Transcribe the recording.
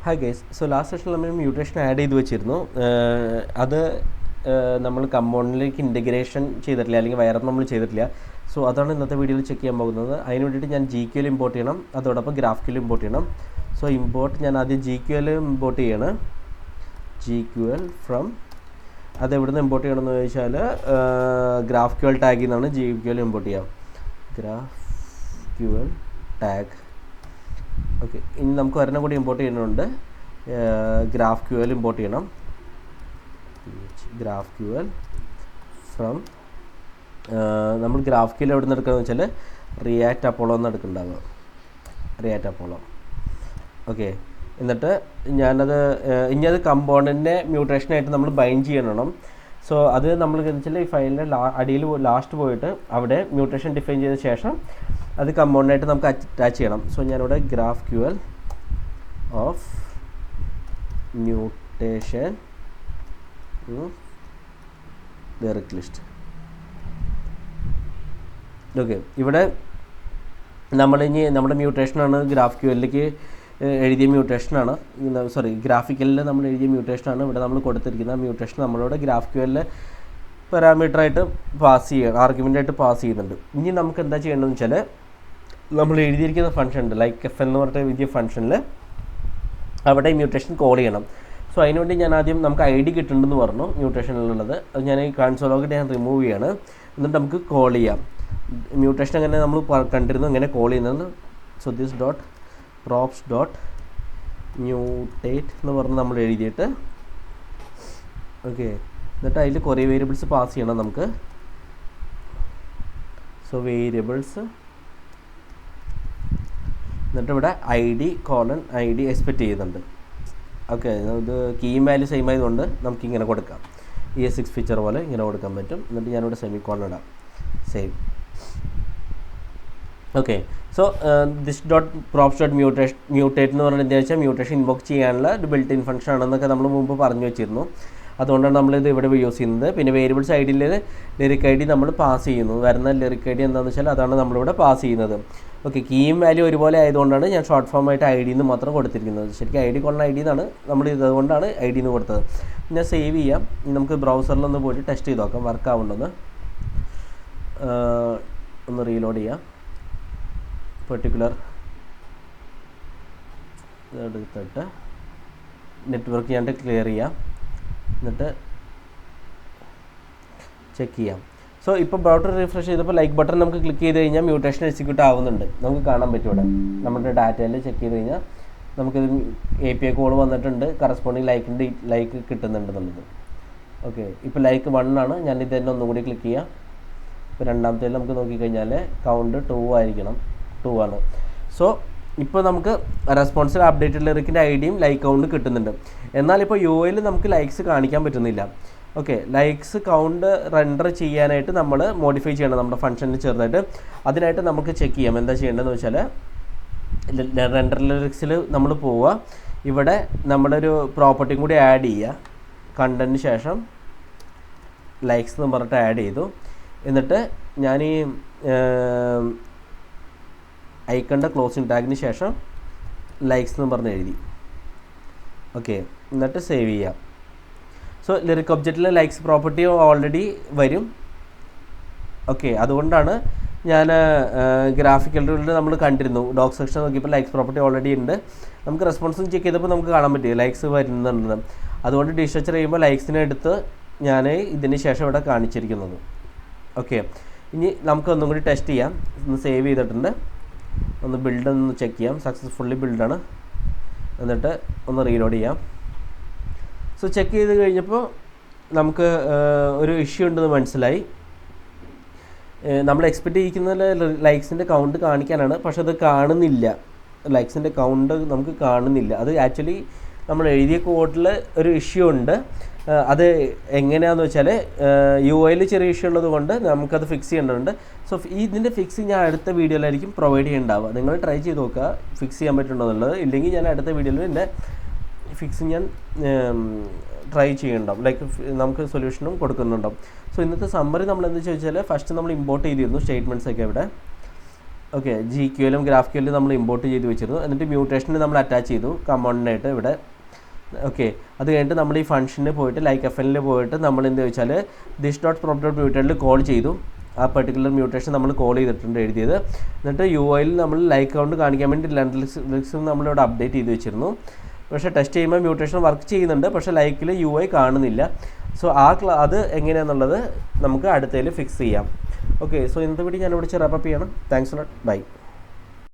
Hi guys. So last സെഷനിൽ നമ്മൾ mutation add ചെയ്ത് വെച്ചിരുന്നു. അത് നമ്മൾ കമ്പോണ്ടിലേക്ക് ഇൻറ്റഗ്രേഷൻ ചെയ്തിട്ടില്ല, അല്ലെങ്കിൽ വയറപ്പ് നമ്മൾ ചെയ്തിട്ടില്ല. സോ അതാണ് ഇന്നത്തെ വീഡിയോയിൽ ചെക്ക് ചെയ്യാൻ പോകുന്നത്. അതിന് വേണ്ടിയിട്ട് ഞാൻ GQL ഇമ്പോർട്ട് ചെയ്യണം, അതോടൊപ്പം GraphQL ഇമ്പോർട്ട് ചെയ്യണം. സോ ഞാൻ ആദ്യം GQL ഇമ്പോർട്ട് ചെയ്യണം. GQL ഫ്രം അതെവിടെ നിന്ന് ഇമ്പോർട്ട് ചെയ്യണമെന്ന് ചോദിച്ചാൽ GraphQL ടാഗിൽ നിന്നാണ് GQL ഇമ്പോർട്ട് ചെയ്യാം. GraphQL tag. ഓക്കെ, ഇനി നമുക്ക് ഒരെണ്ണം കൂടി ഇമ്പോർട്ട് ചെയ്യുന്നുണ്ട്. GraphQL ഇമ്പോർട്ട് ചെയ്യണം. GraphQL ഫ്രം നമ്മൾ GraphQL എവിടെ നിന്ന് എടുക്കുകയെന്ന് വെച്ചാൽ റിയാക്ട് അപ്പോളോ എന്ന് എടുക്കുന്നുണ്ടാവുക. React Apollo. ഓക്കെ, എന്നിട്ട് ഇനി അത് കമ്പോണൻറ്റിൻ്റെ മ്യൂട്ടേഷനായിട്ട് നമ്മൾ ബൈൻഡ് ചെയ്യണം. സോ അത് നമ്മൾ വെച്ചാൽ ഈ ഫയലിൻ്റെ അടിയിൽ ലാസ്റ്റ് പോയിട്ട് അവിടെ മ്യൂട്ടേഷൻ ഡിഫൈൻ ചെയ്ത ശേഷം അത് കമ്പോണൻ്റായിട്ട് നമുക്ക് അറ്റാച്ച് ചെയ്യണം. സോ ഞാനിവിടെ GraphQL of mutation direct list. Okay, ഇവിടെ നമ്മുടെ മ്യൂട്ടേഷനാണ് GraphQLിലേക്ക് എഴുതിയ മ്യൂട്ടേഷനാണ്. ഗ്രാഫിക്കലിൽ നമ്മൾ എഴുതിയ മ്യൂട്ടേഷനാണ് ഇവിടെ നമ്മൾ കൊടുത്തിരിക്കുന്ന മ്യൂട്ടേഷൻ. നമ്മളിവിടെ GraphQL പാരാമീറ്ററായിട്ട് പാസ് ചെയ്യുക, ആർഗ്യുമെൻ്റായിട്ട് പാസ് ചെയ്യുന്നുണ്ട്. ഇനി നമുക്ക് എന്താ ചെയ്യേണ്ടതെന്ന് വെച്ചാൽ നമ്മൾ എഴുതിയിരിക്കുന്ന ഫംഗ്ഷൻ ഉണ്ട്, ലൈക്ക് എഫ് എന്ന് പറഞ്ഞിട്ട് എഴുതിയ ഫംഗ്ഷനിൽ അവിടെ മ്യൂട്ടേഷൻ കോൾ ചെയ്യണം. സോ അതിനുവേണ്ടി ഞാൻ ആദ്യം നമുക്ക് ID കിട്ടുന്നുണ്ടെന്ന് പറഞ്ഞു മ്യൂട്ടേഷനിലുള്ളത്. അത് ഞാൻ ഈ കൺസോളൊക്കെ ഞാൻ റിമൂവ് ചെയ്യാണ്. എന്നിട്ട് നമുക്ക് കോൾ ചെയ്യാം. മ്യൂട്ടേഷൻ അങ്ങനെ നമ്മൾ കണ്ടിരുന്നു എങ്ങനെ കോൾ ചെയ്യുന്നത്. So this dot props dot mutate എന്ന് പറഞ്ഞ് നമ്മൾ എഴുതിയിട്ട്, ഓക്കെ, എന്നിട്ട് അതിൽ കുറേ വേരിയബിൾസ് പാസ് ചെയ്യണം നമുക്ക്. സോ വേരിയബിൾസ്, എന്നിട്ട് ഇവിടെ ID എക്സ്പെക്റ്റ് ചെയ്യുന്നുണ്ട്. ഓക്കെ, ഇത് കീയും വാല്യൂ സെയിം ആയതുകൊണ്ട് നമുക്കിങ്ങനെ കൊടുക്കാം. ES6 ഫീച്ചർ പോലെ ഇങ്ങനെ കൊടുക്കാൻ പറ്റും. എന്നിട്ട് ഞാനിവിടെ സെമിക്കോളൻ ഇടാം. Same. Okay, so this dot props dot mutate എന്ന് പറഞ്ഞാൽ എന്താ വെച്ചാൽ മ്യൂട്ടേഷൻ ഇൻവോക്ക് ചെയ്യാനുള്ള ഒരു ബിൽറ്റ് ഇൻ ഫംഗ്ഷൻ ആണെന്നൊക്കെ നമ്മൾ മുമ്പ് പറഞ്ഞു വെച്ചിരുന്നു. അതുകൊണ്ടാണ് നമ്മളിത് ഇവിടെ യൂസ് ചെയ്യുന്നത്. പിന്നെ വേരിയബിൾസ് ID ലിറിക് ID നമ്മൾ പാസ് ചെയ്യുന്നു. വരുന്ന ലിറിക് ID എന്താണെന്ന് വെച്ചാൽ അതാണ് നമ്മളിവിടെ പാസ് ചെയ്യുന്നത്. ഓക്കെ, കീയും വാല്യൂ ഒരുപോലെ ആയതുകൊണ്ടാണ് ഞാൻ ഷോർട്ട് ഫോം ആയിട്ട് ID എന്ന് മാത്രം കൊടുത്തിരിക്കുന്നത്. ശരിക്കും ID എന്നാണ് നമ്മൾ ഇതുകൊണ്ടാണ് ID എന്ന് കൊടുത്തത്. ഞാൻ സേവ് ചെയ്യാം. നമുക്ക് ബ്രൗസറിലൊന്ന് പോയിട്ട് ടെസ്റ്റ് ചെയ്ത് നോക്കാം വർക്ക് ആവുന്നുണ്ടെന്ന്. ഒന്ന് റീലോഡ് ചെയ്യാം. പെർട്ടിക്കുലർ എടുത്തിട്ട് നെറ്റ്വർക്ക് ഞാൻ ക്ലിയർ ചെയ്യാം. എന്നിട്ട് ചെക്ക് ചെയ്യാം. സോ ഇപ്പോൾ ബ്രൗസർ റിഫ്രഷ് ചെയ്തപ്പോൾ ലൈക്ക് ബട്ടൺ നമുക്ക് ക്ലിക്ക് ചെയ്ത് കഴിഞ്ഞാൽ മ്യൂട്ടേഷൻ എക്സിക്യൂട്ട് ആവുന്നുണ്ട്. നമുക്ക് കാണാൻ പറ്റും ഇവിടെ നമ്മുടെ ഡാറ്റയിൽ ചെക്ക് ചെയ്ത് കഴിഞ്ഞാൽ നമുക്കിത് API കോൾ വന്നിട്ടുണ്ട്, കറസ്പോണ്ടിങ് ലൈക്ക് കിട്ടുന്നുണ്ട് എന്നുള്ളത്. ഓക്കെ, ഇപ്പോൾ ലൈക്ക് 1 ആണ്. ഞാനിത് തന്നെ ഒന്നും കൂടി ക്ലിക്ക് ചെയ്യാം. ഇപ്പോൾ രണ്ടാമത്തേൽ നമുക്ക് നോക്കിക്കഴിഞ്ഞാൽ കൗണ്ട് 2 ആയിരിക്കണം. 2 ആണ്. സോ ഇപ്പോൾ നമുക്ക് റെസ്പോൺസിൽ അപ്ഡേറ്റഡ് ലിറിക്കിൻ്റെ IDയും ലൈക്ക് കൗണ്ട് കിട്ടുന്നുണ്ട്. എന്നാൽ ഇപ്പോൾ UIയിൽ നമുക്ക് ലൈക്സ് കാണിക്കാൻ പറ്റുന്നില്ല. ഓക്കെ, ലൈക്സ് കൗണ്ട് റെൻഡർ ചെയ്യാനായിട്ട് നമ്മൾ മോഡിഫൈ ചെയ്യണം നമ്മുടെ ഫംഗ്ഷനിൽ ചെറുതായിട്ട്. അതിനായിട്ട് നമുക്ക് ചെക്ക് ചെയ്യാം. എന്താ ചെയ്യേണ്ടതെന്ന് വെച്ചാൽ റെൻഡർ ലിറിക്സിൽ നമ്മൾ പോവുക. ഇവിടെ നമ്മളൊരു പ്രോപ്പർട്ടിയും കൂടി ആഡ് ചെയ്യുക. കണ്ടൻറ്റിന് ശേഷം ലൈക്സ് എന്ന് പറഞ്ഞിട്ട് ആഡ് ചെയ്തു. എന്നിട്ട് ഞാൻ ഈ ഐക്കണിൻ്റെ ക്ലോസിംഗ് ടാഗിന് ശേഷം ലൈക്സ് എന്ന് പറഞ്ഞ് എഴുതി. ഓക്കെ, എന്നിട്ട് സേവ് ചെയ്യാം. സോ ലിറിക് ഒബ്ജക്റ്റിൽ ലൈക്സ് പ്രോപ്പർട്ടി ഓൾറെഡി വരും. ഓക്കെ, അതുകൊണ്ടാണ് ഞാൻ ഗ്രാഫിക്കലിൽ നമ്മൾ കണ്ടിരുന്നു ഡോക് സെക്ഷൻ നോക്കിയപ്പോൾ ലൈക്സ് പ്രോപ്പർട്ടി ഓൾറെഡി ഉണ്ട്. നമുക്ക് റെസ്പോൺസും ചെക്ക് ചെയ്തപ്പോൾ നമുക്ക് കാണാൻ പറ്റും ലൈക്സ് വരുന്നുണ്ട്. അതുകൊണ്ട് ഡിസ്ട്രക്ചർ ചെയ്യുമ്പോൾ ലൈക്സിനെ എടുത്ത് ഞാൻ ഇതിന് ശേഷം ഇവിടെ കാണിച്ചിരിക്കുന്നത്. ഓക്കെ, ഇനി നമുക്കൊന്നും കൂടി ടെസ്റ്റ് ചെയ്യാം. ഒന്ന് സേവ് ചെയ്തിട്ടുണ്ട്. ഒന്ന് ബിൽഡൊന്ന് ചെക്ക് ചെയ്യാം. സക്സസ്ഫുള്ളി ബിൽഡാണ്. എന്നിട്ട് ഒന്ന് റീലോഡ് ചെയ്യാം. സോ ചെക്ക് ചെയ്ത് കഴിഞ്ഞപ്പോൾ നമുക്ക് ഒരു ഇഷ്യൂ ഉണ്ടെന്ന് മനസ്സിലായി. നമ്മൾ എക്സ്പെക്റ്റ് ചെയ്യിക്കുന്നത് ലൈക്സിൻ്റെ കൗണ്ട് കാണിക്കാനാണ്, പക്ഷെ അത് കാണുന്നില്ല. ലൈക്സിൻ്റെ കൗണ്ട് നമുക്ക് കാണുന്നില്ല. അത് ആക്ച്വലി നമ്മൾ എഴുതിയ കോഡിൽ ഒരു ഇഷ്യൂ ഉണ്ട്. അത് എങ്ങനെയാണെന്ന് വെച്ചാൽ UIയിൽ ചെറിയ ഇഷ്യൂ ഉള്ളത് കൊണ്ട് നമുക്കത് ഫിക്സ് ചെയ്യേണ്ടതുണ്ട്. സോ ഇതിൻ്റെ ഫിക്സ് ഞാൻ അടുത്ത വീഡിയോയിലായിരിക്കും പ്രൊവൈഡ് ചെയ്യേണ്ടാവുക. നിങ്ങൾ ട്രൈ ചെയ്ത് നോക്കുക ഫിക്സ് ചെയ്യാൻ പറ്റുന്നുണ്ടോ എന്നുള്ളത്. ഇല്ലെങ്കിൽ ഞാൻ അടുത്ത വീഡിയോയിൽ എൻ്റെ ഫിക്സ് ഞാൻ ട്രൈ ചെയ്യുന്നുണ്ടാവും. ലൈക്ക് നമുക്ക് സൊല്യൂഷനും കൊടുക്കുന്നുണ്ടാവും. സോ ഇന്നത്തെ സമ്മറി നമ്മൾ എന്താ ചോദിച്ചാൽ ഫസ്റ്റ് നമ്മൾ ഇമ്പോർട്ട് ചെയ്തിരുന്നു സ്റ്റേറ്റ്മെൻറ്റ്സ് ഒക്കെ ഇവിടെ. ഓക്കെ GQLും GraphQLും നമ്മൾ ഇമ്പോർട്ട് ചെയ്ത് വെച്ചിരുന്നു. എന്നിട്ട് മ്യൂട്ടേഷന് നമ്മൾ അറ്റാച്ച് ചെയ്തു കമ്പോണൻ്റായിട്ട് ഇവിടെ. ഓക്കെ, അത് കഴിഞ്ഞിട്ട് നമ്മൾ ഈ ഫംഗ്ഷന് പോയിട്ട് ലൈക്ക് FLൽ പോയിട്ട് നമ്മൾ എന്ത് ചോദിച്ചാൽ this.prop.mutatedൽ കോൾ ചെയ്തു. ആ പെർട്ടിക്കുലർ മ്യൂട്ടേഷൻ നമ്മൾ കോൾ ചെയ്തിട്ടുണ്ട് എഴുതിയത്. എന്നിട്ട് UIയിൽ നമ്മൾ ലൈക്ക് കൗണ്ട് കാണിക്കാൻ വേണ്ടി ലിറിക്സും നമ്മളിവിടെ അപ്ഡേറ്റ് ചെയ്ത് വെച്ചിരുന്നു. പക്ഷേ ടെസ്റ്റ് ചെയ്യുമ്പോൾ മ്യൂട്ടേഷൻ വർക്ക് ചെയ്യുന്നുണ്ട്, പക്ഷേ ലൈക്കിൽ UI കാണുന്നില്ല. സോ അത് എങ്ങനെയാണെന്നുള്ളത് നമുക്ക് അടുത്തതിൽ ഫിക്സ് ചെയ്യാം. ഓക്കെ, സോ ഇന്നത്തെ വീഡിയോ ഞാനിവിടെ ചെറിയ ചെയ്യണം. Thanks lot, by.